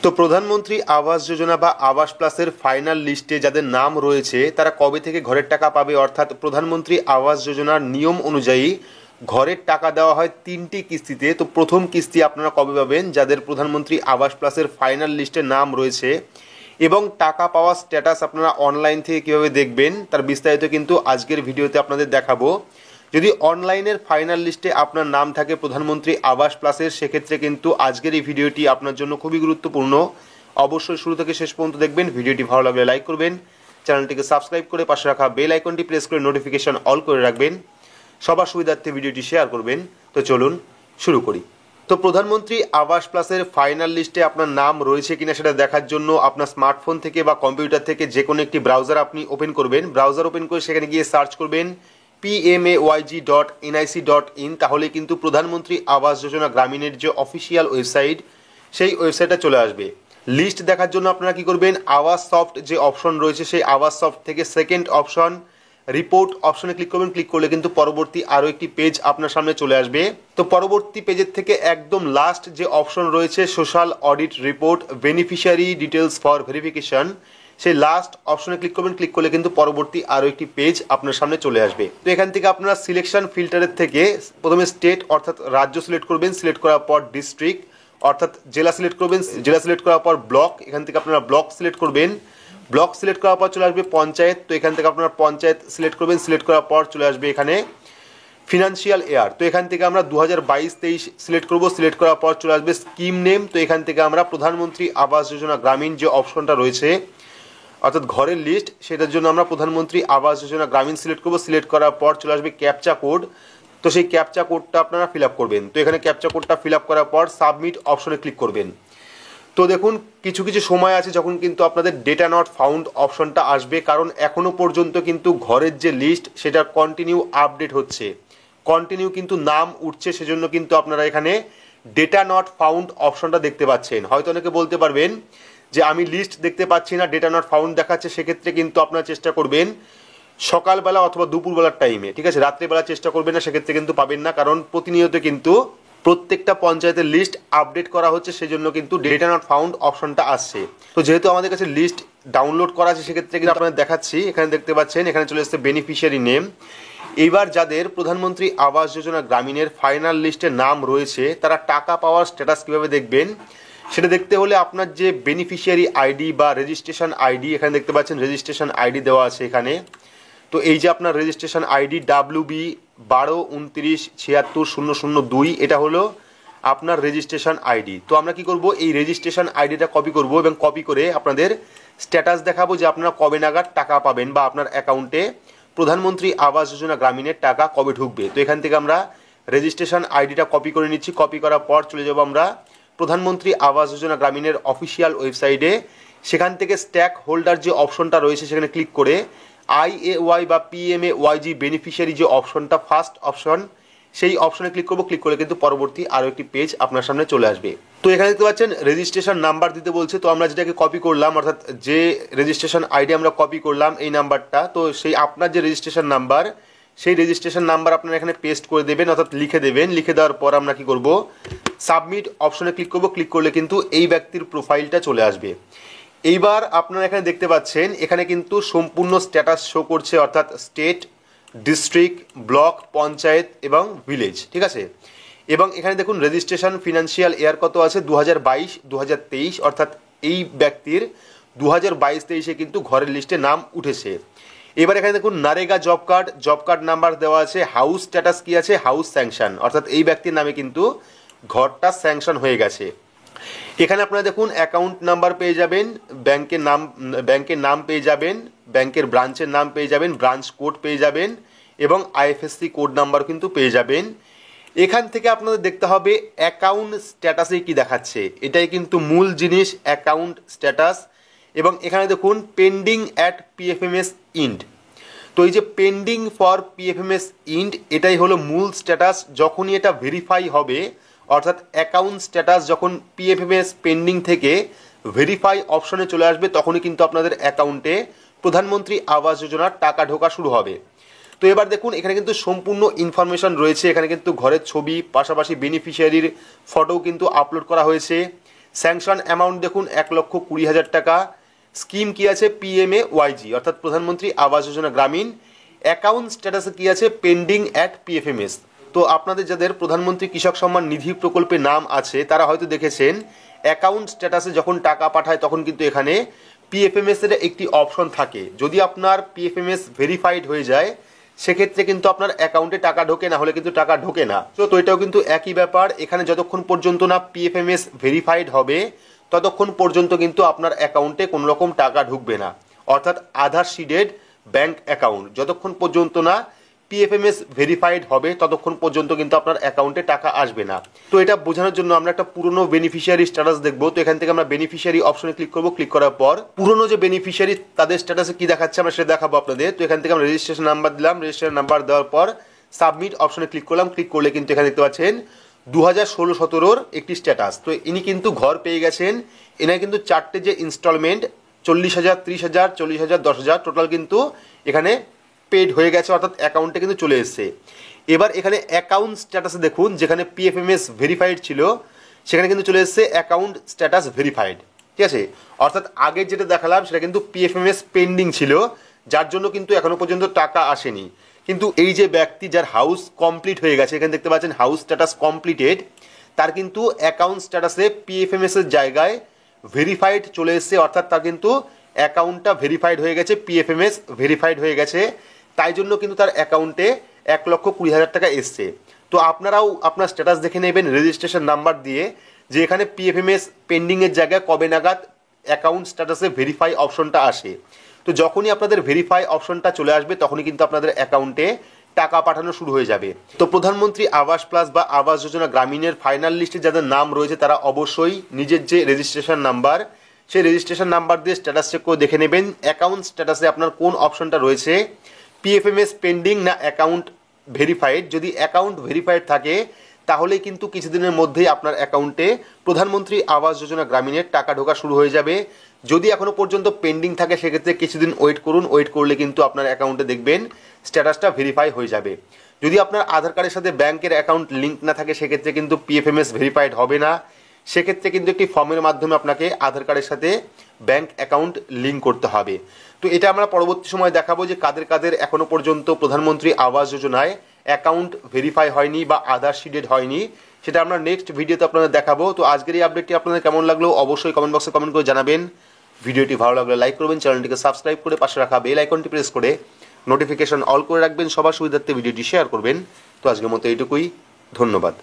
তো প্রধানমন্ত্রী আবাস যোজনা বা আবাস প্লাসের ফাইনাল লিস্টে যাদের নাম রয়েছে তারা কবে থেকে ঘরের টাকা পাবে, অর্থাৎ প্রধানমন্ত্রী আবাস যোজনার নিয়ম অনুযায়ী ঘরের টাকা দেওয়া হয় 3টি কিস্তিতে। তো প্রথম কিস্তি আপনারা কবে পাবেন যাদের প্রধানমন্ত্রী আবাস প্লাসের ফাইনাল লিস্টে নাম রয়েছে, এবং টাকা পাওয়ার স্ট্যাটাস আপনারা অনলাইন থেকে কীভাবে দেখবেন তার বিস্তারিত কিন্তু আজকের ভিডিওতে আপনাদের দেখাবো। যদি অনলাইনের ফাইনাল লিস্টে আপনার নাম থাকে প্রধানমন্ত্রী আবাস প্লাসের, সেক্ষেত্রে কিন্তু আজকের এই ভিডিওটি আপনার জন্য খুবই গুরুত্বপূর্ণ। অবশ্যই শুরু থেকে শেষ পর্যন্ত দেখবেন। ভিডিওটি ভালো লাগলে লাইক করবেন, চ্যানেলটিকে সাবস্ক্রাইব করে পাশে রাখা বেল আইকনটি প্রেস করে নোটিফিকেশন অল করে রাখবেন, সবার সুবিধার্থে ভিডিওটি শেয়ার করবেন। তো চলুন শুরু করি। তো প্রধানমন্ত্রী আবাস প্লাসের ফাইনাল লিস্টে আপনার নাম রয়েছে কিনা সেটা দেখার জন্য আপনার স্মার্টফোন থেকে বা কম্পিউটার থেকে যে কোনো একটি ব্রাউজার আপনি ওপেন করবেন। ব্রাউজার ওপেন করে সেখানে গিয়ে সার্চ করবেন pmayg.nic.in, তাহলে কিন্তু প্রধানমন্ত্রী আবাস যোজনা গ্রামীণের যে অফিসিয়াল ওয়েবসাইট সেই ওয়েবসাইটে চলে আসবে। লিস্ট দেখার জন্য আপনারা কি করবেন, আওয়াজ সফট যে অপশন রয়েছে সেই আওয়াজ সফট থেকে সেকেন্ড অপশন রিপোর্ট অপশনে ক্লিক করবেন। ক্লিক করলে কিন্তু পরবর্তী আরও একটি পেজ আপনার সামনে চলে আসবে। তো পরবর্তী পেজের থেকে একদম লাস্ট যে অপশন রয়েছে social audit report beneficiary details for verification, সেই লাস্ট অপশনে ক্লিক করবেন। ক্লিক করলে কিন্তু পরবর্তী আরও একটি পেজ আপনার সামনে চলে আসবে। তো এখান থেকে আপনারা সিলেকশন ফিল্টারের থেকে প্রথমে স্টেট অর্থাৎ রাজ্য সিলেক্ট করবেন, সিলেক্ট করার পর ডিস্ট্রিক্ট অর্থাৎ জেলা সিলেক্ট করবেন, জেলা সিলেক্ট করার পর ব্লক, এখান থেকে আপনারা ব্লক সিলেক্ট করবেন। ব্লক সিলেক্ট করার পর চলে আসবে পঞ্চায়েত, তো এখান থেকে আপনারা পঞ্চায়েত সিলেক্ট করবেন। সিলেক্ট করার পর চলে আসবে এখানে ফিনান্সিয়াল ইয়ার, তো এখান থেকে আমরা 2022-23 সিলেক্ট করব। সিলেক্ট করার পর চলে আসবে স্কিম নেম, তো এখান থেকে আমরা প্রধানমন্ত্রী আবাস যোজনা গ্রামীণ যে অপশনটা রয়েছে অর্থাৎ ঘরের লিস্ট, সেটার জন্য আমরা প্রধানমন্ত্রী আবাস যোজনা গ্রামীণ সিলেক্ট করব। সিলেক্ট করার পর চলে আসবে ক্যাপচা কোড, তো সেই ক্যাপচা কোডটা আপনারা ফিল আপ করবেন। তো এখানে ক্যাপচা কোডটা ফিল আপ করার পর সাবমিট অপশনে ক্লিক করবেন। তো দেখুন কিছু কিছু সময় আছে যখন কিন্তু আপনাদের ডেটা নট ফাউন্ড অপশনটা আসবে, কারণ এখনো পর্যন্ত কিন্তু ঘরের যে লিস্ট সেটা কন্টিনিউ আপডেট হচ্ছে, কন্টিনিউ কিন্তু নাম উঠছে, সেজন্য কিন্তু আপনারা এখানে ডেটা নট ফাউন্ড অপশনটা দেখতে পাচ্ছেন। হয়তো অনেকে বলতে পারবেন যে আমি লিস্ট দেখতে পাচ্ছি না, ডেটা নট ফাউন্ড দেখাচ্ছে, সেক্ষেত্রে কিন্তু আপনারা চেষ্টা করবেন সকালবেলা অথবা দুপুরবেলার টাইমে, ঠিক আছে, রাত্রেবেলা চেষ্টা করবেন না, সেক্ষেত্রে কিন্তু পাবেন না, কারণ প্রতিনিয়ত কিন্তু প্রত্যেকটা পঞ্চায়েতের লিস্ট আপডেট করা হচ্ছে, সেজন্য কিন্তু ডেটা নট ফাউন্ড অপশনটা আসছে। তো যেহেতু আমাদের কাছে লিস্ট ডাউনলোড করা আছে, সেক্ষেত্রে কিন্তু আপনাদের দেখাচ্ছি, এখানে দেখতে পাচ্ছেন এখানে চলে এসেছে বেনিফিশিয়ারি নেম। এইবার যাদের প্রধানমন্ত্রী আবাস যোজনা গ্রামীণের ফাইনাল লিস্টে নাম রয়েছে তারা টাকা পাওয়ার স্ট্যাটাস কীভাবে দেখবেন সেটা দেখতে হলে আপনার যে বেনিফিশিয়ারি আইডি বা রেজিস্ট্রেশন আইডি, এখানে দেখতে পাচ্ছেন রেজিস্ট্রেশন আইডি দেওয়া আছে এখানে। তো এই যে আপনার রেজিস্ট্রেশন আইডি WB1229760002, এটা হলো আপনার রেজিস্ট্রেশন আইডি। তো আমরা কি করব, এই রেজিস্ট্রেশন আইডিটা কপি করব এবং কপি করে আপনাদের স্ট্যাটাস দেখাবো যে আপনারা কবে নাগাদ টাকা পাবেন বা আপনার অ্যাকাউন্টে প্রধানমন্ত্রী আবাস যোজনা গ্রামীণের টাকা কবে ঢুকবে। তো এখান থেকে আমরা রেজিস্ট্রেশন আইডিটা কপি করে নিচ্ছি। কপি করার পর চলে যাব আমরা প্রধানমন্ত্রী আবাস যোজনা গ্রামীণের অফিসিয়াল ওয়েবসাইটে, সেখান থেকে স্ট্যাক হোল্ডার যে অপশনটা রয়েছে সেখানে ক্লিক করে IAY বা PMAYG বেনিফিশিয়ারি যে অপশনটা ফার্স্ট অপশন, সেই অপশনে ক্লিক করব। ক্লিক করলে কিন্তু পরবর্তী আরও একটি পেজ আপনার সামনে চলে আসবে। তো এখানে দেখতে পাচ্ছেন রেজিস্ট্রেশন নাম্বার দিতে বলছে, তো আমরা যেটাকে কপি করলাম অর্থাৎ যে রেজিস্ট্রেশন আইডি আমরা কপি করলাম এই নাম্বারটা, তো সেই আপনার যে রেজিস্ট্রেশন নাম্বার সেই রেজিস্ট্রেশন নাম্বার আপনারা এখানে পেস্ট করে দেবেন অর্থাৎ লিখে দেবেন। লিখে দেওয়ার পর আমরা কি করব, সাবমিট অপশনে ক্লিক করব। ক্লিক করলে কিন্তু এই ব্যক্তির প্রোফাইলটা চলে আসবে। এইবার আপনারা এখানে দেখতে পাচ্ছেন এখানে কিন্তু সম্পূর্ণ স্ট্যাটাস শো করছে, অর্থাৎ স্টেট, ডিস্ট্রিক্ট, ব্লক, পঞ্চায়েত এবং ভিলেজ, ঠিক আছে। এবং এখানে দেখুন রেজিস্ট্রেশন ফিনান্সিয়াল ইয়ার কত আছে 2022-2023, অর্থাৎ এই ব্যক্তির 2022-23-এ কিন্তু ঘরের লিস্টে নাম উঠেছে। এবার এখানে দেখুন নারেগা জব কার্ড নাম্বার দেওয়া আছে, হাউস স্ট্যাটাস কি আছে, হাউস স্যাংশন, অর্থাৎ এই ব্যক্তির নামে কিন্তু ঘরটা স্যাংশন হয়ে গেছে। এখানে আপনারা দেখুন অ্যাকাউন্ট নাম্বার পেয়ে যাবেন, ব্যাংকের নাম পেয়ে যাবেন, ব্যাংকের ব্রাঞ্চের নাম পেয়ে যাবেন, ব্রাঞ্চ কোড পেয়ে যাবেন এবং IFSC কোড নাম্বার কিন্তু পেয়ে যাবেন। এখান থেকে আপনাদের দেখতে হবে অ্যাকাউন্ট স্ট্যাটাসে কি দেখাচ্ছে, এটাই কিন্তু মূল জিনিস, অ্যাকাউন্ট স্ট্যাটাস। এবং এখানে দেখুন পেন্ডিং অ্যাট PFMS ইন্ড, তো এই যে পেন্ডিং ফর PFMS ইন্ড এটাই হলো মূল স্ট্যাটাস। যখনই এটা ভেরিফাই হবে অর্থাৎ অ্যাকাউন্ট স্ট্যাটাস যখন PFMS পেন্ডিং থেকে ভেরিফাই অপশনে চলে আসবে তখনই কিন্তু আপনাদের অ্যাকাউন্টে প্রধানমন্ত্রী আবাস যোজনার টাকা ঢোকা শুরু হবে। তো এবার দেখুন এখানে কিন্তু সম্পূর্ণ ইনফরমেশন রয়েছে, এখানে কিন্তু ঘরের ছবি পাশাপাশি বেনিফিশিয়ারির ফটোও কিন্তু আপলোড করা হয়েছে। স্যাংশন অ্যামাউন্ট দেখুন 1,20,000 টাকা। স্কিম কি আছে? PMAYG অর্থাৎ প্রধানমন্ত্রী আবাস যোজনা গ্রামীণ। অ্যাকাউন্ট স্ট্যাটাসে কি আছে? Pending at PFMS। তো আপনাদের যাদের প্রধানমন্ত্রী কৃষক সম্মান নিধি প্রকল্পে নাম আছে তারা হয়তো দেখেছেন অ্যাকাউন্ট স্ট্যাটাসে যখন টাকা পাঠায় তখন কিন্তু এখানে PFMS এর একটি অপশন থাকে। যদি আপনার PFMS ভেরিফাইড হয়ে যায় সেক্ষেত্রে কিন্তু আপনার অ্যাকাউন্টে টাকা ঢোকে, না হলে কিন্তু টাকা ঢোকে না। তো এটাও কিন্তু একই ব্যাপার, এখানে যতক্ষণ পর্যন্ত না PFMS ভেরিফাইড হবে ততক্ষণ পর্যন্ত কিন্তু আপনার অ্যাকাউন্টে কোনো রকম টাকা ঢুকবে না। অর্থাৎ আধার সিডেড ব্যাংক অ্যাকাউন্ট যতক্ষণ পর্যন্ত না PFMS ভেরিফাইড হবে ততক্ষণ পর্যন্ত কিন্তু আপনার অ্যাকাউন্টে টাকা আসবে না। তো এটা বোঝানোর জন্য আমরা একটা পুরনো বেনিফিশিয়ারি স্ট্যাটাস দেখবো। তো এখান থেকে আমরা বেনিফিশিয়ারি অপশনে ক্লিক করবো। ক্লিক করার পর পুরনো যে বেনিফিশিয়ারি তাদের স্ট্যাটাসে কি দেখাচ্ছে আমরা সেটা দেখাবো আপনাদের। তো এখান থেকে আমরা রেজিস্ট্রেশন নাম্বার দিলাম, রেজিস্ট্রেশন নাম্বার দেওয়ার পর সাবমিট অপশনে ক্লিক করলাম। ক্লিক করলে কিন্তু এখানে দেখতে পাচ্ছেন 2016-17 একটি স্ট্যাটাস। তো ইনি কিন্তু ঘর পেয়ে গেছেন। এনার কিন্তু 4টে যে ইনস্টলমেন্ট 40,000, 30,000, 40,000, 10,000 টোটাল কিন্তু এখানে পেড হয়ে গেছে, অর্থাৎ অ্যাকাউন্টে কিন্তু চলে এসেছে। এবার এখানে অ্যাকাউন্ট স্ট্যাটাসে দেখুন যেখানে PFMS ভেরিফাইড ছিল সেখানে কিন্তু চলে এসেছে অ্যাকাউন্ট স্ট্যাটাস ভেরিফাইড। ঠিক আছে, অর্থাৎ আগে যেটা দেখালাম সেটা কিন্তু PFMS পেন্ডিং ছিল, যার জন্য কিন্তু এখনো পর্যন্ত টাকা আসেনি। কিন্তু এই যে ব্যক্তি যার হাউস কমপ্লিট হয়ে গেছে, এখানে দেখতে পাচ্ছেন হাউস স্ট্যাটাস কমপ্লিটেড, তার কিন্তু অ্যাকাউন্ট স্ট্যাটাসে PFMS এর জায়গায় ভেরিফাইড চলে এসেছে, অর্থাৎ তার কিন্তু অ্যাকাউন্টটা ভেরিফাইড হয়ে গেছে, PFMS ভেরিফাইড হয়ে গেছে, তাই জন্য কিন্তু তার অ্যাকাউন্টে 1,20,000 টাকা এসছে। তো আপনারাও আপনার স্ট্যাটাস দেখে নেবেন রেজিস্ট্রেশন নাম্বার দিয়ে যে এখানে PFMS পেন্ডিংয়ের জায়গায় কবে নাগাদ অ্যাকাউন্ট স্ট্যাটাসে ভেরিফাই অপশনটা আসে। তো যখনই আপনাদের ভেরিফাই অপশনটা চলে আসবে তখনই কিন্তু আপনাদের অ্যাকাউন্টে টাকা পাঠানো শুরু হয়ে যাবে। তো প্রধানমন্ত্রী আবাস প্লাস বা আবাস যোজনা গ্রামীণের ফাইনাল লিস্টে যাদের নাম রয়েছে তারা অবশ্যই নিজের যে রেজিস্ট্রেশন নাম্বার সেই রেজিস্ট্রেশন নাম্বার দিয়ে স্ট্যাটাস চেক করে দেখে নেবেন অ্যাকাউন্ট স্ট্যাটাসে আপনার কোন অপশনটা রয়েছে, PFMS পেন্ডিং না অ্যাকাউন্ট ভেরিফাইড। যদি অ্যাকাউন্ট ভেরিফাইড থাকে তাহলে কিন্তু কিছুদিনের মধ্যেই আপনার অ্যাকাউন্টে প্রধানমন্ত্রী আবাস যোজনা গ্রামীণের টাকা ঢোকা শুরু হয়ে যাবে। যদি এখনো পর্যন্ত পেন্ডিং থাকে সেক্ষেত্রে কিছুদিন ওয়েট করুন, ওয়েট করলে কিন্তু আপনার অ্যাকাউন্টে দেখবেন স্ট্যাটাসটা ভেরিফাই হয়ে যাবে। যদি আপনার আধার কার্ডের সাথে ব্যাংকের অ্যাকাউন্ট লিঙ্ক না থাকে সেক্ষেত্রে কিন্তু PFMS ভেরিফাইড হবে না। সেক্ষেত্রে কিন্তু একটি ফর্মের মাধ্যমে আপনাকে আধার কার্ডের সাথে ব্যাংক অ্যাকাউন্ট লিঙ্ক করতে হবে। তো এটা আমরা পরবর্তী সময় দেখাবো যে কাদের কাদের এখনো পর্যন্ত প্রধানমন্ত্রী আবাস যোজনায় অ্যাকাউন্ট ভেরিফাই হয়নি বা আধার সিডেড হয়নি, সেটা আমরা নেক্সট ভিডিওতে আপনাদের দেখাবো। তো আজকের এই আপডেটটি আপনাদের কেমন লাগলো অবশ্যই কমেন্ট বক্সে কমেন্ট করে জানাবেন। ভিডিওটি ভালো লাগলে লাইক করবেন, চ্যানেলটিকে সাবস্ক্রাইব করে পাশে রাখা বেল আইকনটি প্রেস করে নোটিফিকেশন অল করে রাখবেন, সবার সুবিধার্থে ভিডিওটি শেয়ার করবেন। তো আজকের মতো এইটুকুই, ধন্যবাদ।